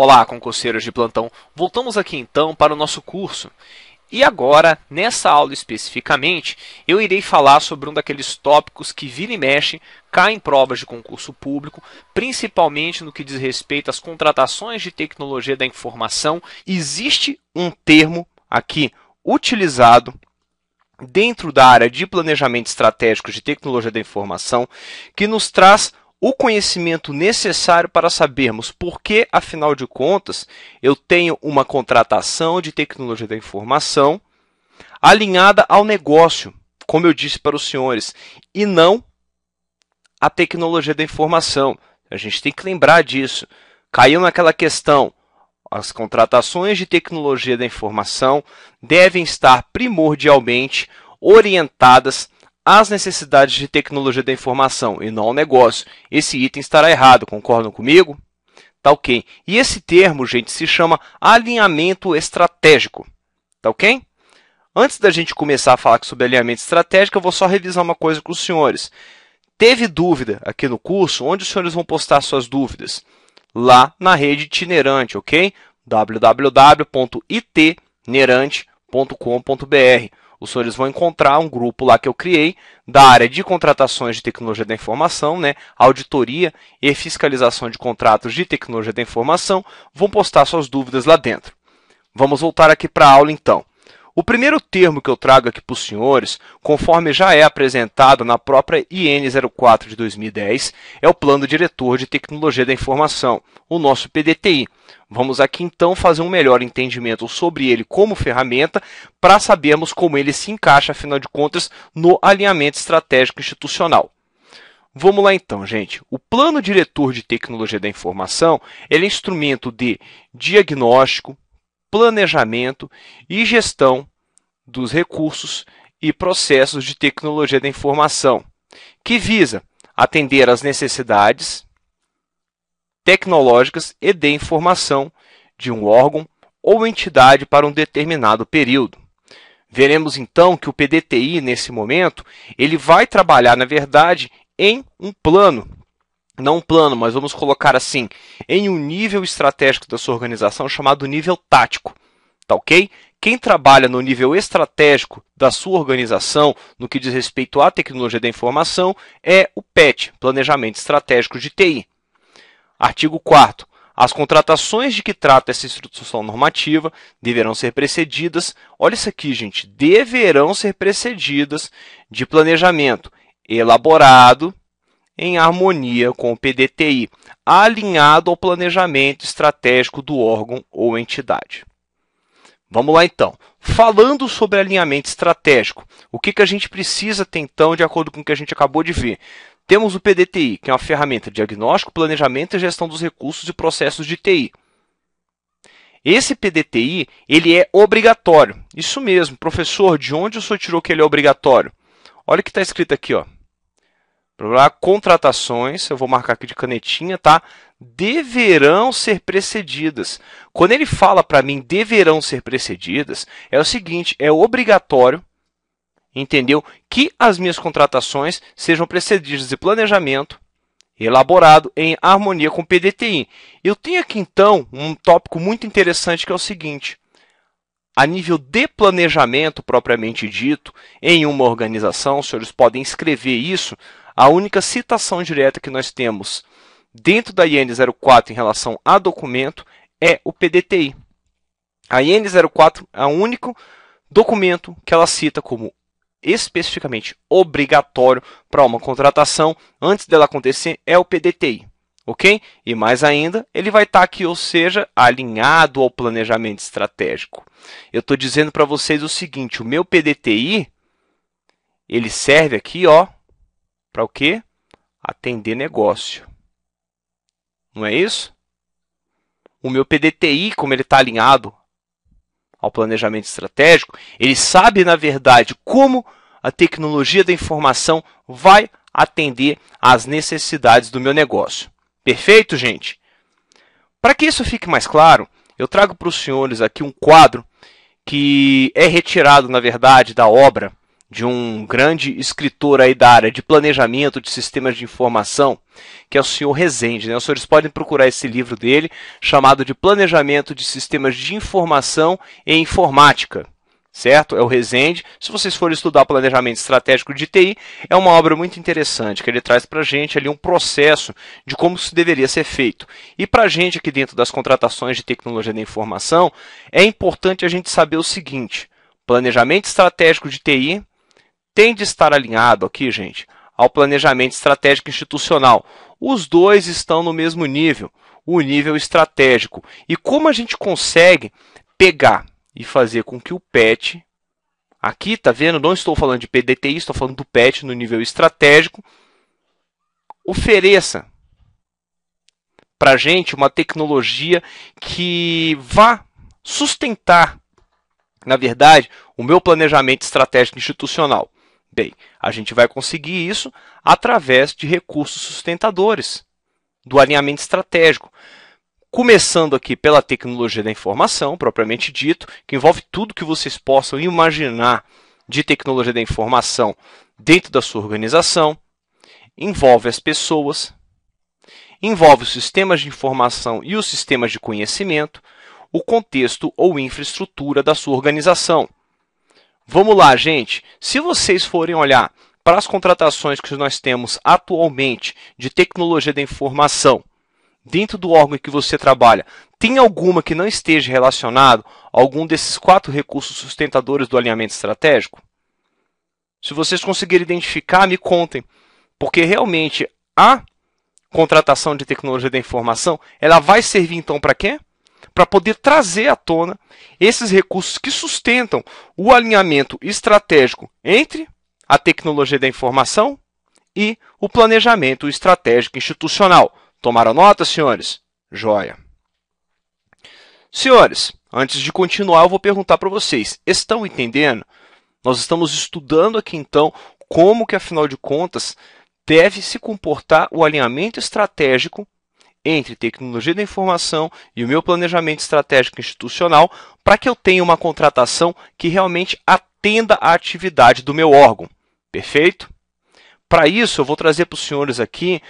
Olá, concurseiros de plantão! Voltamos aqui então para o nosso curso. E agora, nessa aula especificamente, eu irei falar sobre um daqueles tópicos que vira e mexe, cai em provas de concurso público, principalmente no que diz respeito às contratações de tecnologia da informação. Existe um termo aqui utilizado dentro da área de planejamento estratégico de tecnologia da informação que nos traz o conhecimento necessário para sabermos por que, afinal de contas, eu tenho uma contratação de tecnologia da informação alinhada ao negócio, como eu disse para os senhores, e não à tecnologia da informação. A gente tem que lembrar disso. Caiu naquela questão. As contratações de tecnologia da informação devem estar primordialmente orientadas às necessidades de tecnologia da informação e não ao negócio. Esse item estará errado, concordam comigo? Tá ok. E esse termo, gente, se chama alinhamento estratégico. Tá ok? Antes da gente começar a falar sobre alinhamento estratégico, eu vou só revisar uma coisa com os senhores. Teve dúvida aqui no curso? Onde os senhores vão postar suas dúvidas? Lá na rede itinerante, ok? www.itinerante.com.br. Os senhores vão encontrar um grupo lá que eu criei da área de contratações de tecnologia da informação, auditoria e fiscalização de contratos de tecnologia da informação. Vão postar suas dúvidas lá dentro. Vamos voltar aqui para a aula então. O primeiro termo que eu trago aqui para os senhores, conforme já é apresentado na própria IN 04 de 2010, é o Plano Diretor de Tecnologia da Informação, o nosso PDTI. Vamos aqui então fazer um melhor entendimento sobre ele como ferramenta para sabermos como ele se encaixa, afinal de contas, no alinhamento estratégico institucional. Vamos lá então, gente. O Plano Diretor de Tecnologia da Informação ele é instrumento de diagnóstico, planejamento e gestão dos recursos e processos de tecnologia da informação, que visa atender às necessidades tecnológicas e de informação de um órgão ou entidade para um determinado período. Veremos então que o PDTI, nesse momento, ele vai trabalhar, na verdade, em um plano. Não um plano, mas vamos colocar assim, em um nível estratégico da sua organização chamado nível tático. Tá ok? Quem trabalha no nível estratégico da sua organização, no que diz respeito à tecnologia da informação, é o PET, Planejamento Estratégico de TI. Artigo 4º. As contratações de que trata essa instrução normativa deverão ser precedidas, olha isso aqui, gente, deverão ser precedidas de planejamento elaborado em harmonia com o PDTI, alinhado ao planejamento estratégico do órgão ou entidade. Vamos lá então. Falando sobre alinhamento estratégico, o que a gente precisa ter então, de acordo com o que a gente acabou de ver? Temos o PDTI, que é uma ferramenta de diagnóstico, planejamento e gestão dos recursos e processos de TI. Esse PDTI, ele é obrigatório. Isso mesmo, professor, de onde o senhor tirou que ele é obrigatório? Olha o que está escrito aqui, ó. Contratações, eu vou marcar aqui de canetinha, tá? Deverão ser precedidas. Quando ele fala para mim deverão ser precedidas, é o seguinte, é obrigatório, entendeu? Que as minhas contratações sejam precedidas de planejamento elaborado em harmonia com o PDTI. Eu tenho aqui então um tópico muito interessante que é o seguinte. A nível de planejamento propriamente dito, em uma organização, os senhores podem escrever isso. A única citação direta que nós temos dentro da IN 04 em relação a documento é o PDTI. A IN 04 é o único documento que ela cita como especificamente obrigatório para uma contratação antes dela acontecer é o PDTI. Ok? E mais ainda, ele vai estar aqui, ou seja, alinhado ao planejamento estratégico. Eu estou dizendo para vocês o seguinte, o meu PDTI, ele serve aqui, ó, para o quê? Atender negócio. Não é isso? O meu PDTI, como ele está alinhado ao planejamento estratégico, ele sabe, na verdade, como a tecnologia da informação vai atender às necessidades do meu negócio. Perfeito, gente? Para que isso fique mais claro, eu trago para os senhores aqui um quadro que é retirado, na verdade, da obra de um grande escritor aí da área de planejamento de sistemas de informação, que é o senhor Rezende, né? Os senhores podem procurar esse livro dele, chamado de Planejamento de Sistemas de Informação e Informática, certo? É o Rezende. Se vocês forem estudar planejamento estratégico de TI, é uma obra muito interessante, que ele traz para a gente ali um processo de como isso deveria ser feito. E para a gente aqui dentro das contratações de tecnologia da informação, é importante a gente saber o seguinte: planejamento estratégico de TI tem de estar alinhado aqui, gente, ao planejamento estratégico institucional. Os dois estão no mesmo nível, o nível estratégico. E como a gente consegue pegar e fazer com que o PET, aqui, tá vendo? Não estou falando de PDTI, estou falando do PET no nível estratégico, ofereça para a gente uma tecnologia que vá sustentar, na verdade, o meu planejamento estratégico institucional. Bem, a gente vai conseguir isso através de recursos sustentadores do alinhamento estratégico. Começando aqui pela tecnologia da informação, propriamente dito, que envolve tudo que vocês possam imaginar de tecnologia da informação dentro da sua organização, envolve as pessoas, envolve os sistemas de informação e os sistemas de conhecimento, o contexto ou infraestrutura da sua organização. Vamos lá, gente. Se vocês forem olhar para as contratações que nós temos atualmente de tecnologia da informação, dentro do órgão em que você trabalha, tem alguma que não esteja relacionado a algum desses 4 recursos sustentadores do alinhamento estratégico? Se vocês conseguirem identificar, me contem, porque realmente a contratação de tecnologia da informação, ela vai servir então para quê? Para poder trazer à tona esses recursos que sustentam o alinhamento estratégico entre a tecnologia da informação e o planejamento estratégico institucional. Tomaram nota, senhores? Joia. Senhores, antes de continuar, eu vou perguntar para vocês, estão entendendo? Nós estamos estudando aqui, então, como que, afinal de contas, deve se comportar o alinhamento estratégico entre tecnologia da informação e o meu planejamento estratégico institucional para que eu tenha uma contratação que realmente atenda à atividade do meu órgão. Perfeito? Para isso, eu vou trazer para os senhores aqui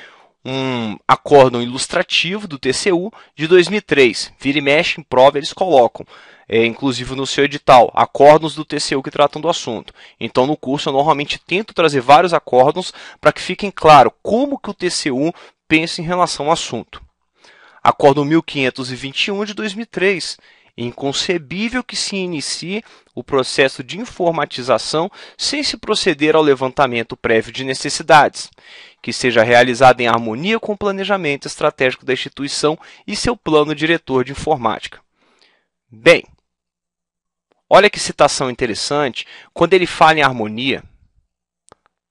um acórdão ilustrativo do TCU de 2003. Vira e mexe em prova, eles colocam, inclusive no seu edital, acórdãos do TCU que tratam do assunto. Então, no curso, eu normalmente tento trazer vários acórdãos para que fiquem claro como que o TCU pensa em relação ao assunto. Acórdão 1521 de 2003. Inconcebível que se inicie o processo de informatização sem se proceder ao levantamento prévio de necessidades, que seja realizado em harmonia com o planejamento estratégico da instituição e seu plano diretor de informática. Bem, olha que citação interessante. Quando ele fala em harmonia,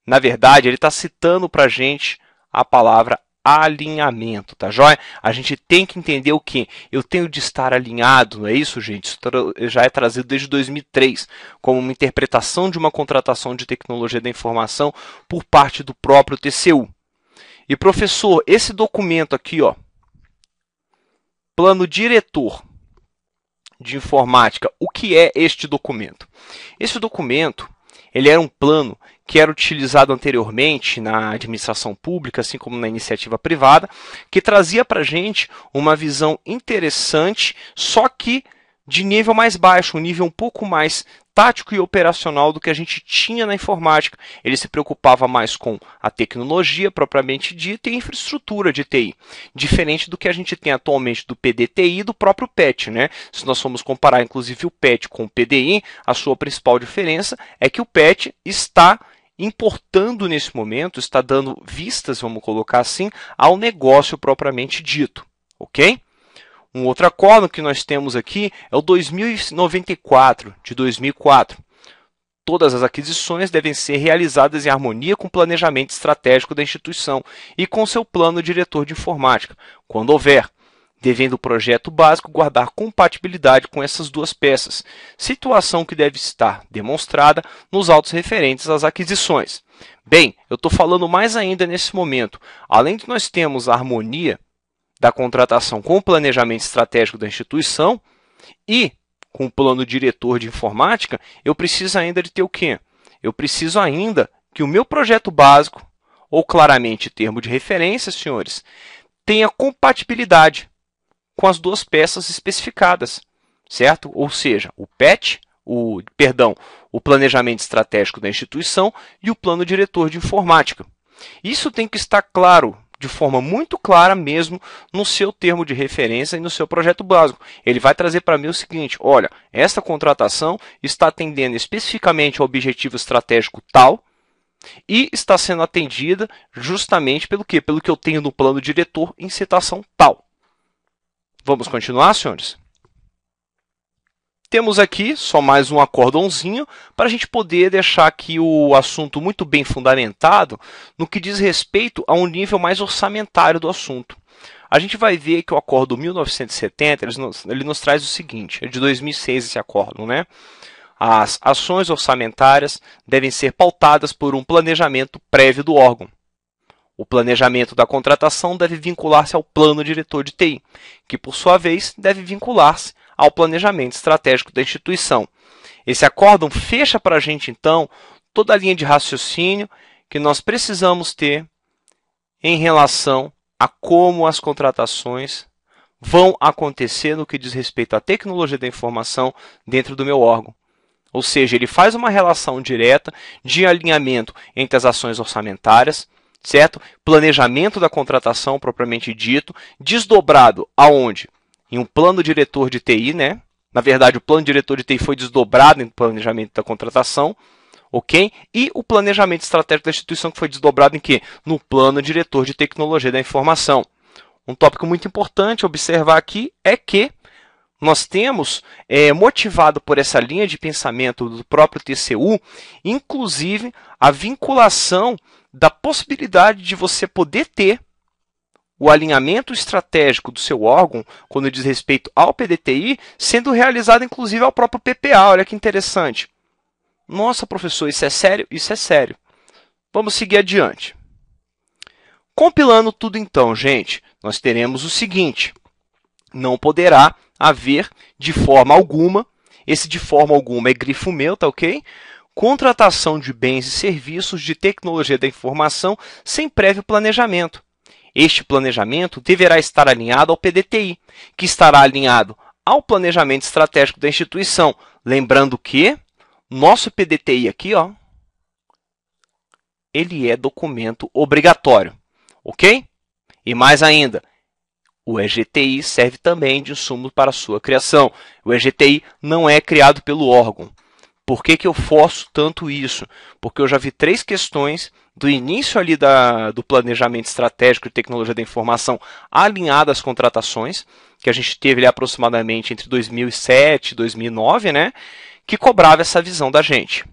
na verdade, ele está citando para a gente a palavra alinhamento, tá joia? A gente tem que entender o que? Eu tenho de estar alinhado, não é isso, gente? Isso já é trazido desde 2003, como uma interpretação de uma contratação de tecnologia da informação por parte do próprio TCU. E, professor, esse documento aqui, ó, Plano Diretor de Informática, o que é este documento? Esse documento, ele era um plano que era utilizado anteriormente na administração pública, assim como na iniciativa privada, que trazia para a gente uma visão interessante, só que de nível mais baixo, um nível um pouco mais tático e operacional do que a gente tinha na informática. Ele se preocupava mais com a tecnologia propriamente dita e a infraestrutura de TI, diferente do que a gente tem atualmente do PDTI e do próprio PET, né? Se nós formos comparar, inclusive, o PET com o PDI, a sua principal diferença é que o PET está importando nesse momento, está dando vistas, vamos colocar assim, ao negócio propriamente dito, ok? Um outro acórdão que nós temos aqui é o 2094, de 2004. Todas as aquisições devem ser realizadas em harmonia com o planejamento estratégico da instituição e com seu plano diretor de informática, quando houver, devendo o projeto básico guardar compatibilidade com essas duas peças, situação que deve estar demonstrada nos autos referentes às aquisições. Bem, eu estou falando mais ainda nesse momento. Além de nós termos a harmonia da contratação com o planejamento estratégico da instituição e com o plano diretor de informática, eu preciso ainda de ter o quê? eu preciso ainda que o meu projeto básico, ou claramente termo de referência, senhores, tenha compatibilidade com as duas peças especificadas, certo? Ou seja, o PET, o planejamento estratégico da instituição e o plano diretor de informática. Isso tem que estar claro, de forma muito clara mesmo, no seu termo de referência e no seu projeto básico. Ele vai trazer para mim o seguinte: olha, esta contratação está atendendo especificamente ao objetivo estratégico tal e está sendo atendida justamente pelo quê? Pelo que eu tenho no plano diretor em citação tal. Vamos continuar, senhores? Temos aqui só mais um acordãozinho para a gente poder deixar aqui o assunto muito bem fundamentado no que diz respeito a um nível mais orçamentário do assunto. A gente vai ver que o Acórdão 1970 ele nos traz o seguinte, é de 2006 esse acórdão, né? As ações orçamentárias devem ser pautadas por um planejamento prévio do órgão. O planejamento da contratação deve vincular-se ao plano diretor de TI, que, por sua vez, deve vincular-se ao planejamento estratégico da instituição. Esse acórdão fecha para a gente, então, toda a linha de raciocínio que nós precisamos ter em relação a como as contratações vão acontecer no que diz respeito à tecnologia da informação dentro do meu órgão. Ou seja, ele faz uma relação direta de alinhamento entre as ações orçamentárias, certo? Planejamento da contratação propriamente dito, desdobrado aonde? Em um plano diretor de TI, né? Na verdade, o plano diretor de TI foi desdobrado em planejamento da contratação, ok? E o planejamento estratégico da instituição que foi desdobrado em quê? No plano diretor de tecnologia da informação. Um tópico muito importante a observar aqui é que nós temos, motivado por essa linha de pensamento do próprio TCU, inclusive a vinculação da possibilidade de você poder ter o alinhamento estratégico do seu órgão, quando diz respeito ao PDTI, sendo realizado inclusive ao próprio PPA. Olha que interessante. Nossa, professor, isso é sério? Isso é sério. Vamos seguir adiante. Compilando tudo então, gente, nós teremos o seguinte: não poderá haver de forma alguma, esse de forma alguma é grifo meu, tá ok? Contratação de bens e serviços de tecnologia da informação sem prévio planejamento. Este planejamento deverá estar alinhado ao PDTI, que estará alinhado ao planejamento estratégico da instituição. Lembrando que nosso PDTI aqui, ó, ele é documento obrigatório, ok? E mais ainda, o EGTI serve também de insumo para sua criação. O EGTI não é criado pelo órgão. Por que eu forço tanto isso? Porque eu já vi 3 questões do início ali do planejamento estratégico de tecnologia da informação alinhadas às contratações, que a gente teve ali aproximadamente entre 2007 e 2009, né, que cobrava essa visão da gente.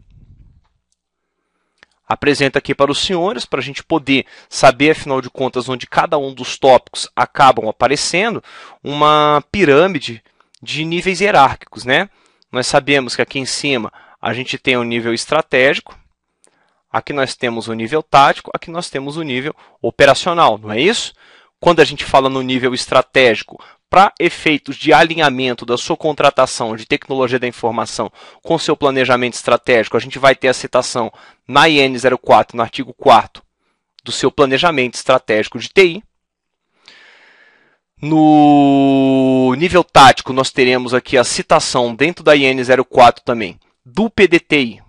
Apresento aqui para os senhores, para a gente poder saber, afinal de contas, onde cada um dos tópicos acabam aparecendo, uma pirâmide de níveis hierárquicos, né? Nós sabemos que aqui em cima a gente tem o nível estratégico, aqui nós temos o nível tático, aqui nós temos o nível operacional, não é isso? Quando a gente fala no nível estratégico, para efeitos de alinhamento da sua contratação de tecnologia da informação com seu planejamento estratégico, a gente vai ter a citação na IN 04, no artigo 4º, do seu planejamento estratégico de TI. No nível tático, nós teremos aqui a citação dentro da IN 04 também do PDTI,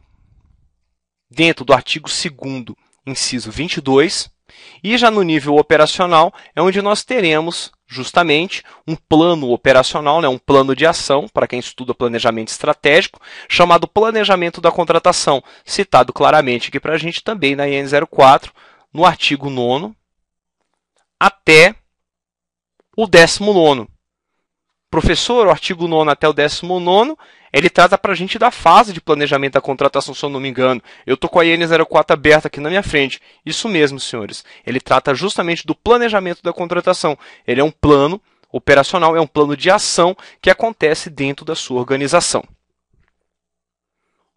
dentro do artigo 2º, inciso 22. E já no nível operacional é onde nós teremos justamente um plano operacional, né, um plano de ação, para quem estuda planejamento estratégico, chamado planejamento da contratação, citado claramente aqui para a gente também na IN 04, no artigo 9º, até o 19º. Professor, o artigo 9º até o 19º, ele trata para a gente da fase de planejamento da contratação, se eu não me engano. Eu estou com a IN 04 aberta aqui na minha frente. Isso mesmo, senhores. Ele trata justamente do planejamento da contratação. Ele é um plano operacional, é um plano de ação que acontece dentro da sua organização.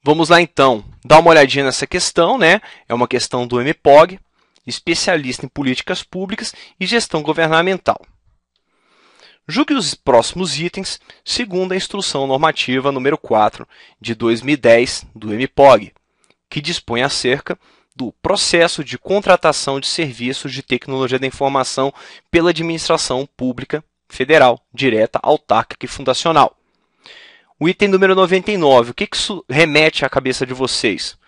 Vamos lá, então, dar uma olhadinha nessa questão, né? É uma questão do MPOG, especialista em políticas públicas e gestão governamental. Julgue os próximos itens segundo a Instrução Normativa número 4 de 2010 do MPOG. que dispõe acerca do processo de contratação de serviços de tecnologia da informação pela administração pública federal, direta, autárquica e fundacional. O item número 99, o que isso remete à cabeça de vocês?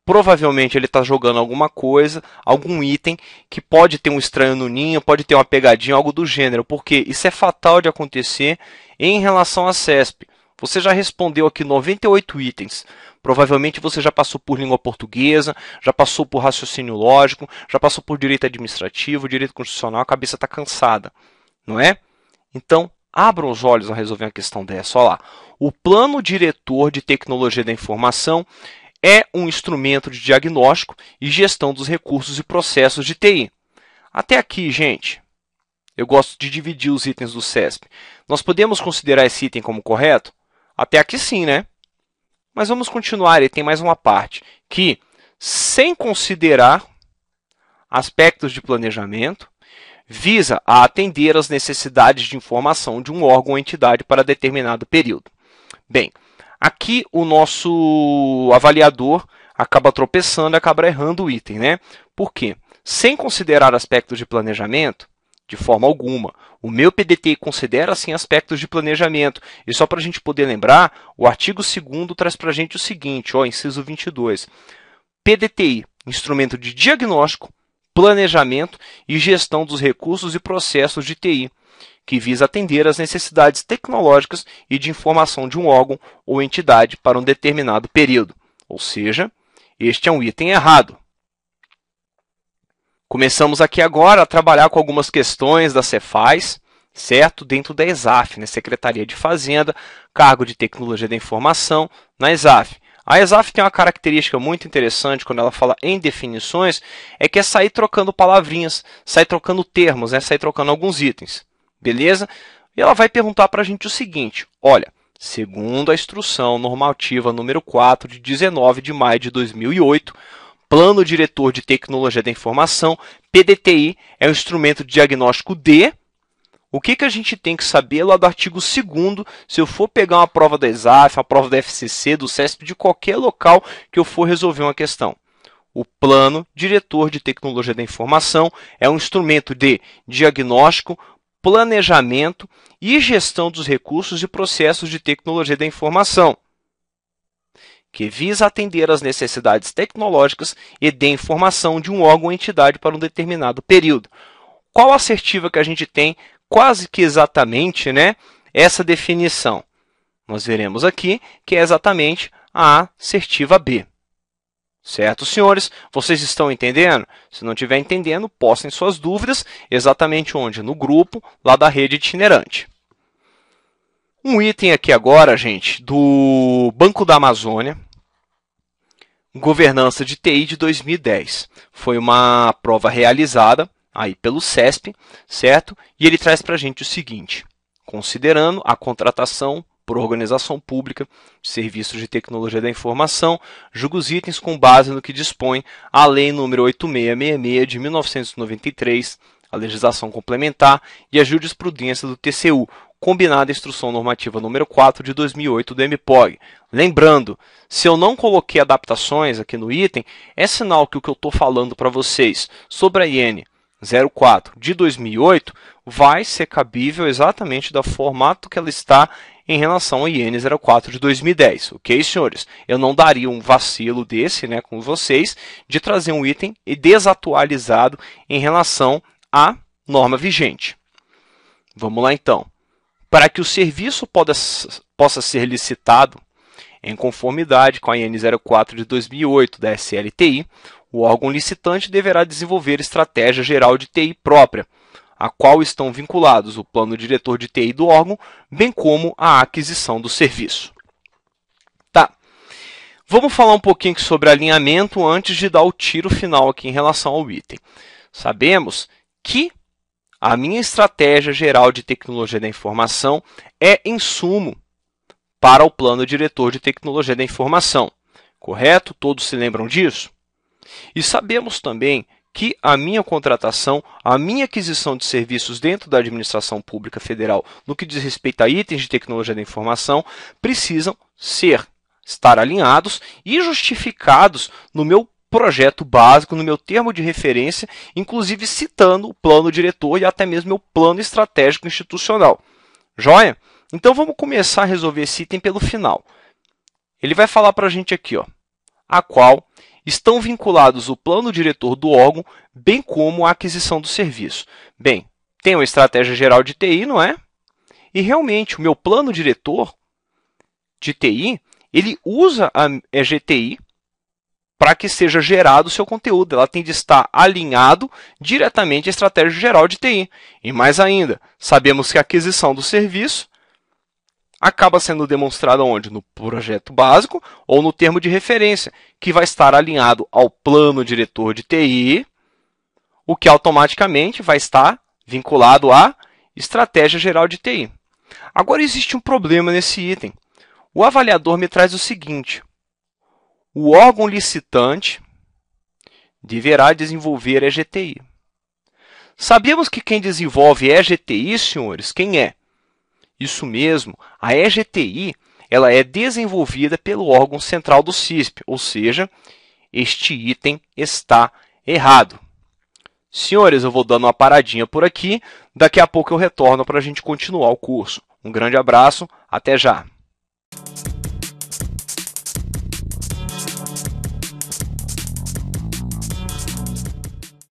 Provavelmente ele está jogando alguma coisa, algum item que pode ter um estranho no ninho, pode ter uma pegadinha, algo do gênero, porque isso é fatal de acontecer em relação à CESP. Você já respondeu aqui 98 itens. Provavelmente você já passou por língua portuguesa, já passou por raciocínio lógico, já passou por direito administrativo, direito constitucional, a cabeça está cansada, não é? Então, abram os olhos a resolver uma questão dessa. Olha lá. O Plano Diretor de Tecnologia da Informação é um instrumento de diagnóstico e gestão dos recursos e processos de TI. Até aqui, gente, eu gosto de dividir os itens do CESP. Nós podemos considerar esse item como correto? Até aqui sim, né? Mas vamos continuar, ele tem mais uma parte, que, sem considerar aspectos de planejamento, visa a atender às necessidades de informação de um órgão ou entidade para determinado período. Bem, aqui o nosso avaliador acaba tropeçando e acaba errando o item, né? Por quê? Sem considerar aspectos de planejamento, de forma alguma. O meu PDTI considera, sim, aspectos de planejamento. E só para a gente poder lembrar, o artigo 2º traz para a gente o seguinte, ó, inciso 22. PDTI, instrumento de diagnóstico, planejamento e gestão dos recursos e processos de TI, que visa atender às necessidades tecnológicas e de informação de um órgão ou entidade para um determinado período. Ou seja, este é um item errado. Começamos aqui agora a trabalhar com algumas questões da Cefaz, certo? Dentro da ESAF, né? Secretaria de Fazenda, cargo de Tecnologia da Informação na ESAF. A ESAF tem uma característica muito interessante quando ela fala em definições, é que é sair trocando palavrinhas, sair trocando termos, né? Sair trocando alguns itens. Beleza? E ela vai perguntar para a gente o seguinte, olha, segundo a Instrução Normativa número 4 de 19 de maio de 2008, Plano Diretor de Tecnologia da Informação, PDTI, é um instrumento de diagnóstico de... O que a gente tem que saber lá do artigo 2º, se eu for pegar uma prova da ESAF, uma prova da FCC, do CESP, de qualquer local que eu for resolver uma questão? O Plano Diretor de Tecnologia da Informação é um instrumento de diagnóstico, planejamento e gestão dos recursos e processos de tecnologia da informação, que visa atender às necessidades tecnológicas e de informação de um órgão ou entidade para um determinado período. Qual a assertiva que a gente tem? Quase que exatamente, né, essa definição. Nós veremos aqui que é exatamente a assertiva B. Certo, senhores? Vocês estão entendendo? Se não estiver entendendo, postem suas dúvidas exatamente onde? No grupo lá da rede itinerante. Um item aqui agora, gente, do Banco da Amazônia, Governança de TI de 2010. Foi uma prova realizada aí pelo CESP, certo? E ele traz para a gente o seguinte, considerando a contratação por organização pública de serviços de tecnologia da informação, julga os itens com base no que dispõe a Lei nº 8666 de 1993, a legislação complementar e a jurisprudência do TCU, combinada à Instrução Normativa número 4 de 2008 do MPOG. Lembrando, se eu não coloquei adaptações aqui no item, é sinal que o que eu estou falando para vocês sobre a IN 04 de 2008 vai ser cabível exatamente do formato que ela está em relação ao IN 04 de 2010. Ok, senhores? Eu não daria um vacilo desse, né, com vocês de trazer um item desatualizado em relação à norma vigente. Vamos lá, então. Para que o serviço possa ser licitado em conformidade com a IN 04 de 2008 da SLTI, o órgão licitante deverá desenvolver estratégia geral de TI própria, a qual estão vinculados o plano diretor de TI do órgão, bem como a aquisição do serviço. Tá. Vamos falar um pouquinho sobre alinhamento antes de dar o tiro final aqui em relação ao item. Sabemos que a minha estratégia geral de tecnologia da informação é insumo para o plano diretor de tecnologia da informação. Correto? Todos se lembram disso? E sabemos também que a minha contratação, a minha aquisição de serviços dentro da administração pública federal, no que diz respeito a itens de tecnologia da informação, precisam ser estar alinhados e justificados no meu projeto básico, no meu termo de referência, inclusive citando o plano diretor e até mesmo meu plano estratégico institucional. Joia? Então vamos começar a resolver esse item pelo final. Ele vai falar para a gente aqui, ó, a qual estão vinculados o plano diretor do órgão, bem como a aquisição do serviço. Bem, tem uma estratégia geral de TI, não é? E realmente o meu plano diretor de TI, ele usa a EGTI para que seja gerado o seu conteúdo. Ela tem de estar alinhado diretamente à estratégia geral de TI. E mais ainda, sabemos que a aquisição do serviço acaba sendo demonstrada onde? No projeto básico ou no termo de referência, que vai estar alinhado ao plano diretor de TI, o que automaticamente vai estar vinculado à estratégia geral de TI. Agora existe um problema nesse item. O avaliador me traz o seguinte: o órgão licitante deverá desenvolver EGTI. Sabemos que quem desenvolve EGTI, senhores, quem é? Isso mesmo, a EGTI ela é desenvolvida pelo órgão central do CISP, ou seja, este item está errado. Senhores, eu vou dando uma paradinha por aqui, daqui a pouco eu retorno para a gente continuar o curso. Um grande abraço, até já!